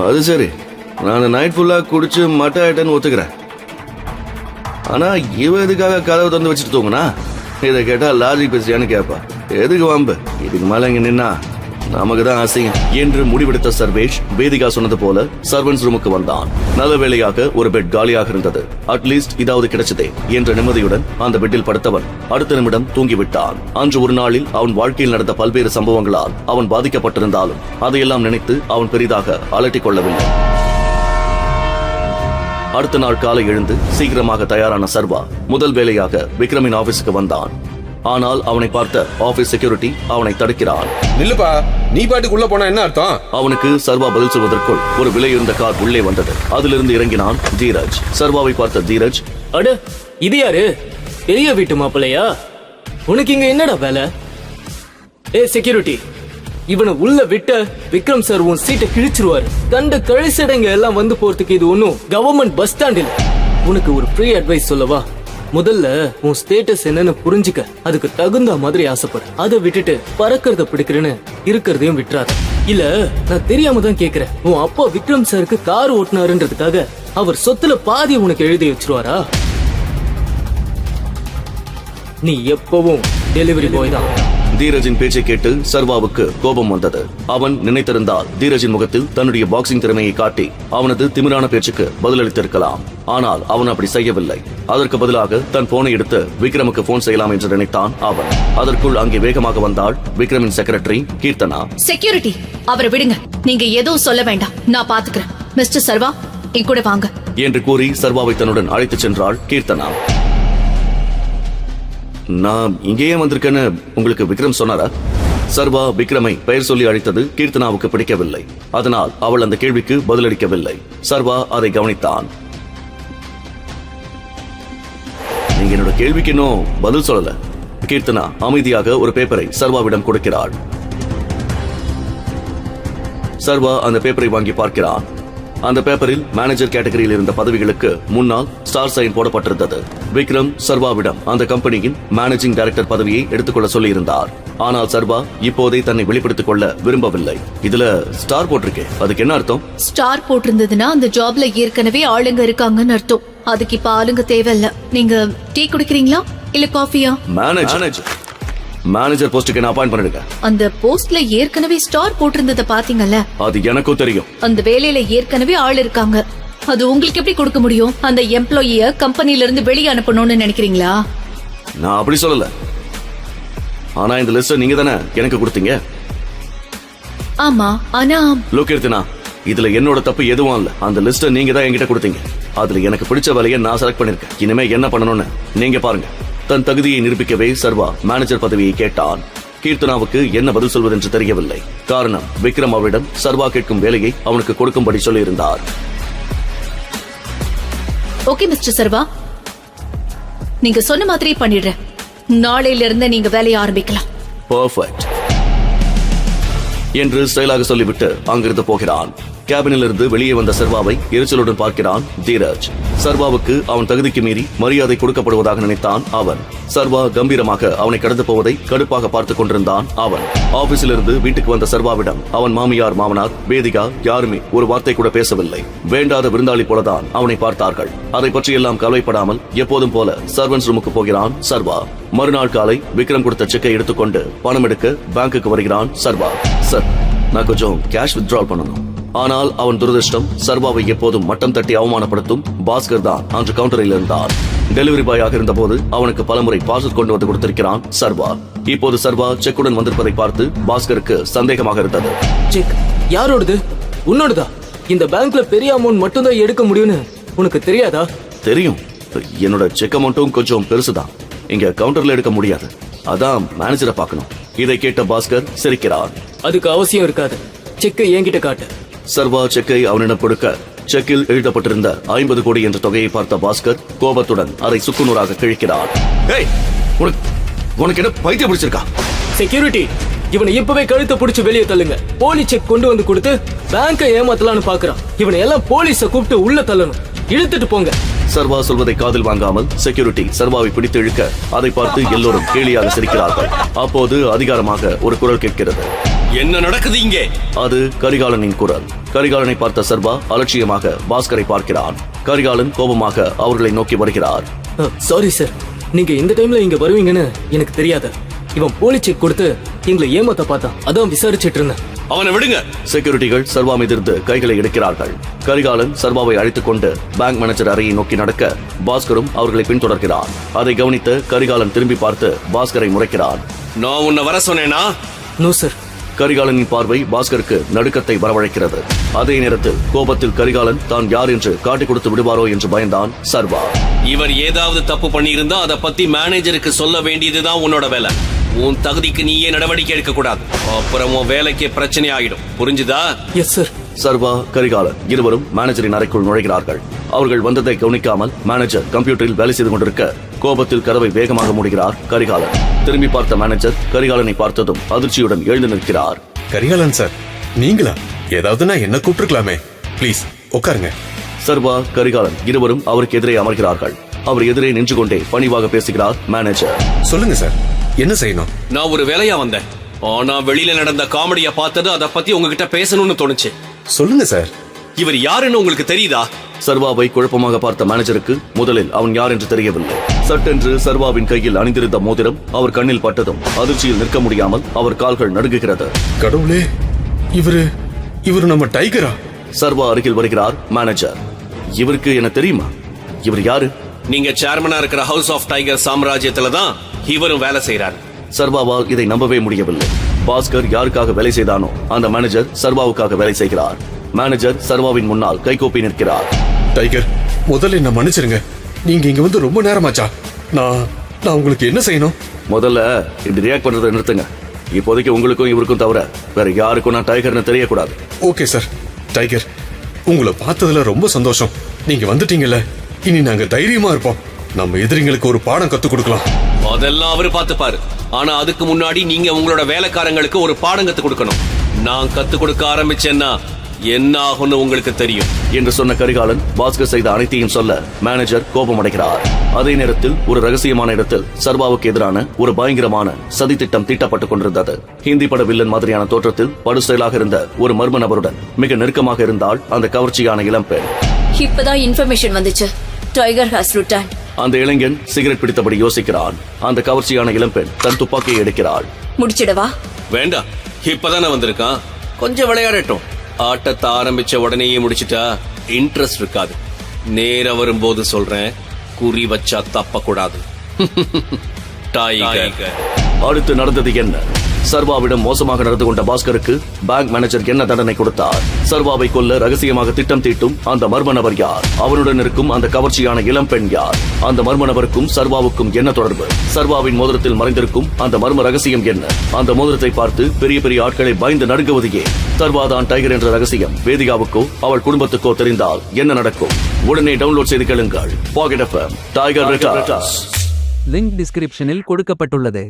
அது சரி, நான் நைட் ஃபுல்லா குடிச்சு மட்ட ஆயிட்டேன்னு ஒத்துக்கிறேன். ஆனா இவ எதுக்காக கதவை திறந்து வச்சுட்டு தூங்குனா? இதை கேட்டா லாஜிக் பேசுறியான்னு கேட்பா. எதுக்கு வம்பு? இதுக்கு மேல இங்க நின்னா நமக்கு தான் அசிங்கம் என்று முடிவெடுத்த சர்வேஷ் வேதிகா சொன்னது போல சர்வன்ஸ் ரூமுக்கு வந்தான். நல்ல வேளையாக ஒரு பெட் காலியாக இருந்தது. அட்லீஸ்ட் இதாவது கிடைச்சதே என்ற நிம்மதியுடன் அந்த பெட்டில் படுத்தவன் அடுத்த நிமிடம் தூங்கிவிட்டான். அன்று ஒரு நாளில் அவன் வாழ்க்கையில் நடந்த பல்வேறு சம்பவங்களால் அவன் பாதிக்கப்பட்டிருந்தாலும் அதையெல்லாம் நினைத்து அவன் பெரிதாக அலட்டிக் கொள்ளவில்லை. அடுத்த நாள் காலை எழுந்து சீக்கிரமாக தயாரான சர்வா முதல் வேலையாக விக்ரமின் ஆபீஸுக்கு வந்தான். ஆனால் அவனை பார்த்த ஆபீஸ் செக்யூரிட்டி அவனை தடுக்கிறான். நில்லுப்பா, நீ பாட்டுக்குள்ள போனா என்ன அர்த்தம்? அவனுக்கு சர்வா பதில் சொல்வதற்குள் ஒரு விலையுயர்ந்த கார் உள்ளே வந்தது. அதிலிருந்து இறங்கினான் தீரஜ். சர்வாவை பார்த்த தீரஜ், அட இது யாரு? பெரிய வீட்டு மாப்பிள்ளையா? உனக்கு இங்க என்னடா வேலை? செக்யூரிட்டி, இவனை உள்ள விட்ட விக்ரம் சார் உன் சீட்டை கிழிச்சிருவாரு. கண்ட கழிசடைங்க எல்லாம் வந்து போறதுக்கு இது ஒன்னும் கவர்மெண்ட் பஸ் ஸ்டாண்ட் இல்ல. உனக்கு ஒரு ஃப்ரீ அட்வைஸ் சொல்லவா? முதல்ல உன் ஸ்டேட்டஸ் என்னன்னு புரிஞ்சுக்க, அதுக்கு தகுந்த மாதிரி ஆசைப்படு. அதை விட்டுட்டு பறக்கிறத பிடிக்கிறேன்னு இருக்கிறதையும் விட்டுறாத. இல்ல, நான் தெரியாம தான் கேக்குறேன். உன் அப்பா விக்ரம் சாருக்கு கார் ஓட்டுனாருன்றதுக்காக அவர் சொத்துல பாதி உனக்கு எழுதி வச்சிருவாரா? நீ எப்பவும் டெலிவரி பாய் தான். தீரஜின் பேச்சை கேட்டு சர்வாவுக்கு கோபம் வந்தது. அவன் நினைத்திருந்தால் தீரஜின் முகத்தில் தன்னுடைய பாக்ஸிங் திறமையை காட்டி அவனது திமிரான பேச்சுக்கு பதிலளித்திருக்கலாம். ஆனால் அவன் அப்படி செய்யவில்லை. அதற்கு பதிலாக தன் போனை எடுத்து விக்ரமுக்கு போன் செய்யலாம் என்று நினைத்தான் அவன். அதற்குள் அங்கே வேகமாக வந்தாள் விக்ரமின் செக்ரட்டரி கீர்த்தனா. செக்யூரிட்டி, அவரை விடுங்க. நீங்க எதுவும் சொல்ல வேண்டாம், நான் பாத்துக்கிறேன். மிஸ்டர் சர்வா, என் கூட வாங்க என்று கூறி சர்வாவை தன்னுடன் அழைத்துச் சென்றாள் கீர்த்தனா. நான் இங்கேயே வந்திருக்கேன்னு உங்களுக்கு விக்ரம் சொன்னாரா? சர்வா விக்ரமை பெயர் சொல்லி அழைத்தது கீர்த்தனாவுக்கு பிடிக்கவில்லை. அதனால் அவள் அந்த கேள்விக்கு பதிலளிக்கவில்லை. சர்வா அதை கவனித்தான். நீங்க என்னோட கேள்விக்கு இன்னும் பதில் சொல்லல. கீர்த்தனா அமைதியாக ஒரு பேப்பரை சர்வாவிடம் கொடுக்கிறாள். சர்வா அந்த பேப்பரை வாங்கி பார்க்கிறான். அந்த பேப்பரில் மேனேஜர் கேட்டகரியில் இருந்த பதவிகளுக்கு முன்னால் ஸ்டார் சைன் போடப்பட்டிருந்தது. விக்ரம் சர்வாவிடம் அந்த கம்பெனியின் மேனேஜிங் டைரக்டர் பதவியை எடுத்துக்கொள்ள சொல்லியிருந்தார். ஆனால் சர்வா இப்போதே தன்னை வெளிப்படுத்திக் கொள்ள விரும்பவில்லை. இதுல ஸ்டார் போட்டிருக்கே, அதுக்கு என்ன அர்த்தம்? ஸ்டார் போட்டிருந்ததுன்னா அந்த ஜாப்ல ஏற்கனவே ஆளுங்க இருக்காங்கன்னு அர்த்தம். அதுக்கு இப்ப ஆளுங்க தேவையில்ல. நீங்க டீ குடிக்கிறீங்களா இல்ல காஃபியா? மேனேஜர் போஸ்டுக்கு என்ன அப்பாயிண்ட் பண்ணிடுங்க. அந்த போஸ்ட்ல ஏற்கனவே ஸ்டார் போட்டிருந்தத பாத்தீங்கல்ல? அது எனக்கும் தெரியும். அந்த வேலையில ஏற்கனவே ஆள் இருக்காங்க. அது உங்களுக்கு எப்படி கொடுக்க முடியும்? அந்த எம்ப்ளாயிய கம்பெனில இருந்து வெளியே அனுப்பணும்னு நினைக்கிறீங்களா? நான் அப்படி சொல்லல. ஆனா இந்த லிஸ்ட் நீங்க தானே எனக்கு கொடுத்தீங்க. ஆமா, ஆனா லோகேர்த்தனா, இதுல என்னோட தப்பு எதுவும் இல்ல. அந்த லிஸ்ட நீங்க தான் என்கிட்ட கொடுத்தீங்க. அதுல எனக்கு பிடிச்ச வேலையை நான் செலக்ட் பண்ணிருக்கேன். இனிமே என்ன பண்ணணும்னு நீங்க பாருங்க. தன் தகுதியை நிரூபிக்கவே சர்வா மேனேஜர் பதவியை கேட்டான். கீர்த்தனாவுக்கு என்ன பதில் சொல்வதென்று தெரியவில்லை. காரணம், விக்ரம் அவரிடம் சர்வா கேட்கும் வேலையை அவனுக்கு கொடுக்கும்படி சொல்லியிருந்தார். ஓகே மிஸ்டர் சர்வா, நீங்க சொன்ன மாதிரியே பண்ணிடுறேன். நாளையில இருந்து நீங்க வேலையை ஆரம்பிக்கலாம். பெர்ஃபெக்ட் என்று ஸ்டைலாக சொல்லிவிட்டு அங்கிருந்து போகிறான். கேபினில் இருந்து வெளியே வந்த சர்வாவை எரிச்சலுடன் பார்க்கிறான் தீரஜ். சர்வாவுக்கு அவன் தகுதிக்கு மீறி மரியாதை கொடுக்கப்படுவதாக நினைத்தான் அவன். சர்வா கம்பீரமாக அவனை கடந்து போவதை கடுப்பாக பார்த்துக் கொண்டிருந்தான் அவன். ஆபீஸில் இருந்து வீட்டுக்கு வந்த சர்வாவிடம் அவன் மாமியார், மாமனார், வேதிகா யாருமே ஒரு வார்த்தை கூட பேசவில்லை. வேண்டாத விருந்தாளி போலதான் அவனை பார்த்தார்கள். அதை பற்றியெல்லாம் கவலைப்படாமல் எப்போதும் போல சர்வன்ஸ் ரூமுக்கு போகிறான் சர்வா. மறுநாள் காலை விக்ரம் கொடுத்த செக்கை எடுத்துக்கொண்டு பணம் எடுக்க பேங்குக்கு வருகிறான் சர்வா. சார், நான் கொஞ்சம் கேஷ் வித்ட்ரால் பண்ணணும். ஆனால் அவன் துரதிருஷ்டம், சர்வாவை எப்போதும் மட்டம் தட்டி அவமானப்படுத்தும் பாஸ்கர் தான் அன்று கவுண்டரில் இருந்தான். டெலிவரி பாயாக இருந்த போது அவனுக்கு பலமுறை பார்சல் கொண்டு வந்து கொடுத்திருக்கிறான் சர்வா. இப்போது சர்வா செக்குடன் வந்திருப்பதை பார்த்து பாஸ்கருக்கு சந்தேகமாக இருந்தது. செக் யாரோடது? உன்னோடதா? இந்த பேங்க்ல பெரிய அமௌண்ட் மட்டும் தான் எடுக்க முடியும்னு உனக்கு தெரியாதா? தெரியும். என்னோட செக் அமௌண்ட்டும் கொஞ்சம் பெருசுதான். இங்க கவுண்டர்ல எடுக்க முடியாது. அதான் மேனேஜரை பார்க்கணும். இதை கேட்ட பாஸ்கர் சிரிக்கிறார். அதுக்கு அவசியம் இருக்காது. செக்கை என்கிட்ட காட்டு. சர்வா செக்கை அவனிடம் கொடுக்க செக்கில் எழுதப்பட்டிருந்த 50 கோடி என்ற தொகையை பார்த்த பாஸ்கர் கோபத்துடன் அதை சுக்குநூறாக கிழிக்கிறார். உனக்கு என்ன பைத்தியம் பிடிச்சிருக்கா? செக்யூரிட்டி, இவனை இப்பவே கழுத்தை பிடிச்சு வெளியே தள்ளுங்க. போலி செக் கொண்டு வந்து கொடுத்து பேங்கை ஏமாத்தலான்னு பாக்குறான். இவனை எல்லாம் போலீஸ கூப்பிட்டு உள்ள தள்ளணும். இழுத்துட்டு போங்க. சர்வா சொல்வதை காதில் வாங்காமல் செக்யூரிட்டி சர்வாவை பிடித்து இழுக்க அதை பார்த்து எல்லோரும் கேலியாக சிரிக்கிறார்கள். அப்போது அதிகாரமாக ஒரு குரல் கேட்கிறது. என்ன நடக்குது இங்கே? அது கரிகாலனின் குரல். கரிகாலனை பார்த்த சர்வா அலட்சியமாக பாஸ்கரை பார்க்கிறான். கரிகாலன் கோபமாக அவர்களை நோக்கி வருகிறார். சாரி சார், நீங்க இந்த டைம்ல இங்க வருவீங்கன்னு எனக்கு தெரியாது. இவன் போலி செக் கொடுத்து எங்களை ஏமாத்த பார்த்தான், அதான் விசாரிச்சிட்டு இருந்தேன். அவனை விடுங்க. செக்யூரிட்டிகள் சர்வா மீதிருந்து கைகளை எடுக்கிறார்கள். கரிகாலன் சர்வாவை அழைத்துக் கொண்டு பேங்க் மேனேஜர் அறையை நோக்கி நடக்க பாஸ்கரும் அவர்களை பின்தொடர்கிறான். அதை கவனித்து கரிகாலன் திரும்பி பார்த்து பாஸ்கரை முறைக்கிறான். நான் உன்னை வர சொன்னேனா? No sir. கரிகாலனின் பார்வை பாஸ்கருக்கு நடுக்கத்தை வரவழைக்கிறது. அதே நேரத்தில் கோபத்தில் கரிகாலன் தான் யார் என்று காட்டிக் கொடுத்து விடுவாரோ என்று பயந்தான் சர்வா. இவர் ஏதாவது தப்பு பண்ணியிருந்தா அதை பத்தி மேனேஜருக்கு சொல்ல வேண்டியதுதான் உன்னோட வேலை. உன் தகுதிக்கு நீயே நடவடிக்கை எடுக்க கூடாது. அப்புறம் உன் வேலைக்கு பிரச்சனை ஆகிடும். புரிஞ்சுதா? Yes sir. சர்வா கரிகாலன் இருவரும் மேனேஜரின் அறைக்குள் நுழைகிறார்கள். அவர்கள் வந்ததை கவனிக்காமல் மேனேஜர் கம்ப்யூட்டரில் வேலை செய்து கொண்டிருக்க கோபத்தில் கதவை வேகமாக மூடுகிறார் கரிகாலன். திரும்பி பார்த்த மேனேஜர் கரிகாலனை பார்த்ததும் அதிர்ச்சியுடன் எழுந்து நிற்கிறார். கரிகாலன் சார், நீங்களா? ஏதாவதுனா என்ன கூப்பிட்டுருக்கலாமே. ப்ளீஸ் உட்காருங்க. சர்வா கரிகாலன் இருவரும் அவருக்கு எதிரே அமர்கிறார்கள். அவர் எதிரே நின்று கொண்டே பணிவாக பேசுகிறார் மேனேஜர். சொல்லுங்க சார், என்ன செய்யணும்? நான் ஒரு வேலையா வந்தேன். ஆனா வெளியில நடந்த காமெடிய பார்த்தது அதை பத்தி உங்ககிட்ட பேசணும்னு தோணுச்சு. சொல்லுங்க சார். இவர் யாருன்னு உங்களுக்கு தெரியுதா? சர்வாவை குழப்பமாக பார்த்த மேனேஜருக்கு முதலில் அவன் யார் என்று தெரியவில்லை. சட்டென்று சர்வாவின் கையில் அணிந்திருந்த மோதிரம் அவர் கண்ணில் பட்டதும் அதிர்ச்சியில் நிற்க முடியாமல் அவர் கால்கள் நடுங்குகிறது. கடவுளே, இவரு நம்ம டைகரா? சர்வா அருகில் வருகிறார் மேனேஜர். இவருக்கு என்ன தெரியுமா? இவர் யாரு? நீங்க சேர்மனா இருக்கிற ஹவுஸ் ஆஃப் டைகர் சாம்ராஜ்யத்துல தான் இவரும் வேலை செய்யறாரு. சர்வாவால் இதை நம்பவே முடியவில்லை. பாஸ்கர் யாருக்காக வேலை செய்தானோ அந்த மேனேஜர் சர்வாவுக்காக வேலை செய்கிறார். மேனேஜர் சர்வாவின் முன்னால் கைகோப்பி நிற்கிறார். டைகர், முதல்ல என்ன மன்னிச்சிருங்க. நீங்க இங்க வந்து ரொம்ப நேரமாச்சா? நான் உங்களுக்கு என்ன செய்யணும்? முதல்ல இப்படி ரியாக்ட் பண்றதை நிறுத்துங்க. இப்போதைக்கு உங்களுக்கும் இவருக்கும் தவிர வேற யாருக்கும் நான் டைகர்னு தெரியக்கூடாது. Okay sir. டைகர், உங்களை பார்த்ததுல ரொம்ப சந்தோஷம். நீங்க வந்துட்டீங்கல்ல, இனி நாங்க தைரியமா இருப்போம். நம்ம எதிரிங்களுக்கு ஒரு பாடம் கத்து கொடுக்கலாம். அதெல்லாம் அவரு பார்த்துப்பாரு. ஆனா அதுக்கு முன்னாடி நீங்க உங்களோட வேலைக்காரங்களுக்கு ஒரு பாடம் கத்து கொடுக்கணும். நான் கத்து கொடுக்க ஆரம்பிச்சேன்னா என்ன ஆகும்னு உங்களுக்கு தெரியும் என்று சொன்ன கரிகாலன் பாஸ்கர் செய்த அனைத்தையும் சொல்ல மேனேஜர் கோபமடைகிறார். அதே நேரத்தில் ஒரு ரகசியமான இடத்தில் சர்வாவுக்கு எதிரான ஒரு பயங்கரமான சதி திட்டம் தீட்டப்பட்டுக் கொண்டிருந்தது. ஹிந்தி பட வில்லன் மாதிரியான தோற்றத்தில் படுஸ்டைலாக இருந்த ஒரு மர்ம நபருடன் மிக நெருக்கமாக இருந்தால் அந்த கவர்ச்சியான இளம்பெண். இப்பதான் இன்ஃபர்மேஷன் வந்துச்சு. Tiger has return. அந்த இளைஞன் சிகரெட் பிடித்தபடி யோசிக்கிறான். அந்த கவர்ச்சியான இளம்பெண் தன் துப்பாக்கியை எடுக்கிறாள். முடிச்சிடவா? வேண்டாம், இப்பதானே வந்திருக்கான், கொஞ்சம் விளையாடட்டும். ஆட்டத்தை ஆரம்பிச்ச உடனேயே முடிச்சிட்டா இன்ட்ரெஸ்ட் இருக்காது. நேர வரும்போது சொல்றேன், குறி வச்சா தப்ப கூடாது. டைகர். அடுத்து நடந்தது என்ன? சர்வாவிடம் மோசமாக நடந்து கொண்ட பாஸ்கருக்கு பேங்க் மேனேஜர் என்ன தண்டனை கொடுத்தார்? சர்வாவை கொல்ல ரகசியமாக திட்டம் தீட்டும் அந்த மர்ம நபர் யார்? அவனுடன் இருக்கும் அந்த கவர்ச்சியான இளம்பெண் யார்? அந்த மர்ம நபருக்கும் சர்வாவுக்கும் என்ன தொடர்பு? சர்வாவின் மோதிரத்தில் மறைந்திருக்கும் அந்த மர்ம ரகசியம் என்ன? அந்த மோதிரத்தை பார்த்து பெரிய பெரிய ஆட்களை பயந்து நடுங்குவது ஏன்? சர்வாதான் டைகர் என்ற ரகசியம் வேதிகாவுக்கோ அவள் குடும்பத்துக்கோ தெரிந்தால் என்ன நடக்கும்? உடனே டவுன்லோட் செய்து கேளுங்கள். Pocket FM tiger records. Link டிஸ்கிரிப்ஷனில் கொடுக்கப்பட்டுள்ளது.